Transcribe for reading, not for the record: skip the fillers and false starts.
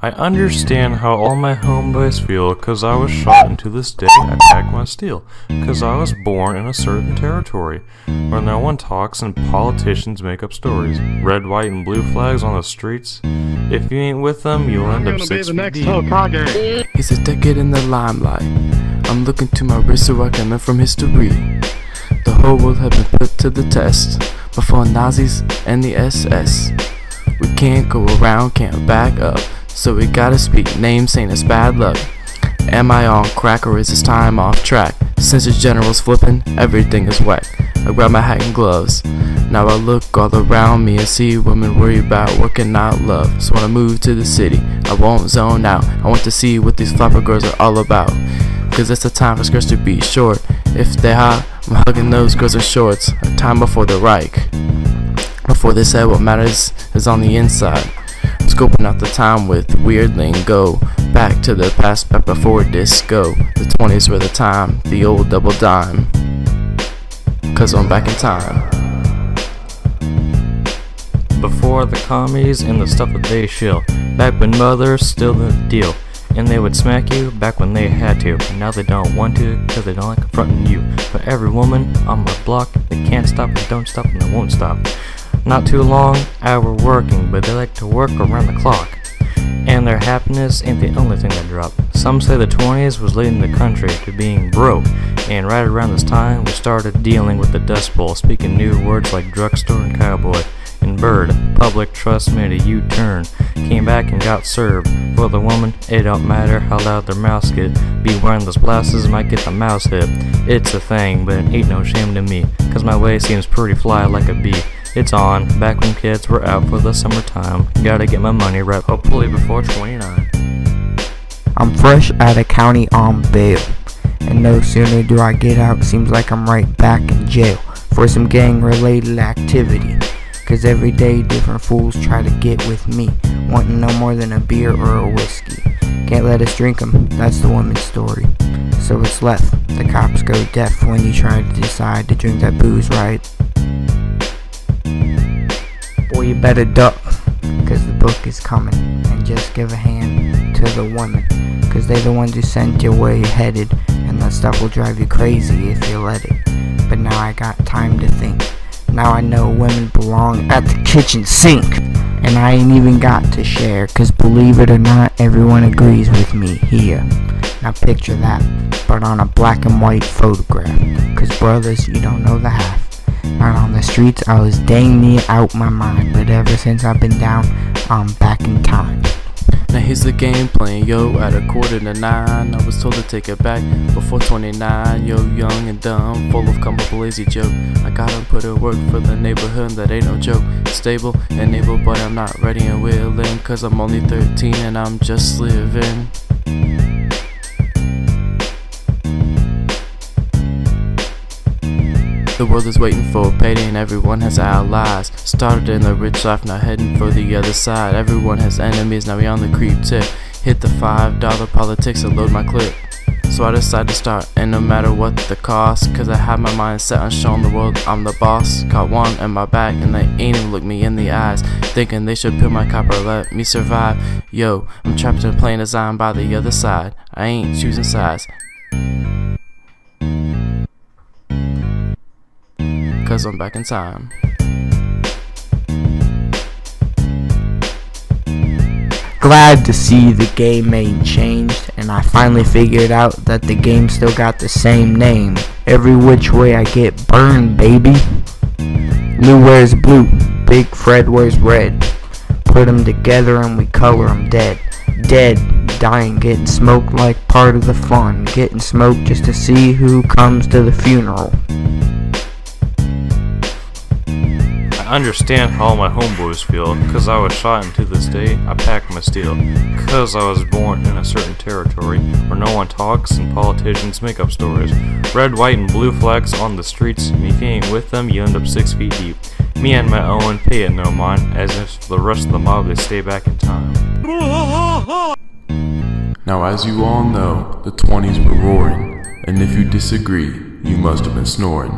I understand how all my homeboys feel, cause I was shot, and to this day I pack my steel. Cause I was born in a certain territory, where no one talks and politicians make up stories. Red, white, and blue flags on the streets. If you ain't with them, you'll end up 6 feet deep. He's a decade in the limelight. I'm looking to my wrist so I can learn from history. The whole world had been put to the test. Befo Nazis and the SS. We can't go around, can't back up. So we gotta speak names saying it's bad luck. Am I on crack or is this time off track? Since the general's flippin', everything is whack. I grab my hat and gloves. Now I look all around me and see women worry about working out love. So when I move to the city, I won't zone out. I want to see what these flapper girls are all about. Cause it's the time for skirts to be short. If they hot, I'm hugging those girls in shorts. A time before the reich. Before they said what matters is on the inside. I'm scoping out the time with weird lingo. Back to the past, back before disco. The 20s were the time, the old double dime. Cause I'm back in time. Before the commies and the stuff that they shill. Back when mothers still the deal. And they would smack you back when they had to. Now they don't want to, cause they don't like confronting you. But every woman on my block, they can't stop and don't stop and they won't stop. Not too long, hour working, but they like to work around the clock. And their happiness ain't the only thing that dropped. Some say the 20s was leading the country to being broke. And right around this time, we started dealing with the Dust Bowl, speaking new words like drugstore and cowboy. And bird, public trust made a U-turn, came back and got served. For the woman, it don't matter how loud their mouths get. Be wearing those glasses might get the mouse hit. It's a thing, but it ain't no shame to me, cause my way seems pretty fly like a bee. It's on, back when kids were out for the summertime. Gotta get my money right, hopefully before 29. I'm fresh out of county on bail, and no sooner do I get out, seems like I'm right back in jail for some gang-related activity. Cause every day different fools try to get with me, wanting no more than a beer or a whiskey. Can't let us drink 'em, that's the woman's story. So it's left, the cops go deaf when you try to decide to drink that booze right. Boy, you better duck, cause the book is coming. And just give a hand to the women, cause they're the ones who sent you where you're headed. And that stuff will drive you crazy if you let it. But now I got time to think. Now I know women belong at the kitchen sink. And I ain't even got to share, cause believe it or not, everyone agrees with me here. Now picture that, but on a black and white photograph. Cause brothers, you don't know the half. Out on the streets, I was dang near out my mind. But ever since I've been down, I'm back in time. Now here's the game plan, yo, at 8:45, I was told to take it back before 29, yo, young and dumb, full of come up a lazy joke. I gotta put in work for the neighborhood, that ain't no joke. Stable and able, but I'm not ready and willing, cause I'm only 13 and I'm just living. The world is waiting for a payday and everyone has allies. Started in the rich life, now heading for the other side. Everyone has enemies, now we on the creep tip. Hit the $5 politics and load my clip. So I decided to start, and no matter what the cost, cause I have my mind set on showing the world I'm the boss. Caught one in my back and they ain't even look me in the eyes, thinking they should put my copper, let me survive. Yo, I'm trapped in a plane designed by the other side. I ain't choosing sides, cause I'm back in time. Glad to see the game ain't changed, and I finally figured out that the game still got the same name. Every which way I get burned, baby. Lou wears blue, Big Fred wears red. Put 'em together and we color 'em dead. Dead, dying, getting smoked like part of the fun. Getting smoked just to see who comes to the funeral. I understand how all my homeboys feel, cause I was shot, and to this day I pack my steel. Cause I was born in a certain territory, where no one talks and politicians make up stories. Red, white, and blue flags on the streets, and if you ain't with them, you end up 6 feet deep. Me and my own pay it no mind, as if for the rest of the mob they stay back in time. Now as you all know, the 20s were roaring, and if you disagree, you must have been snoring.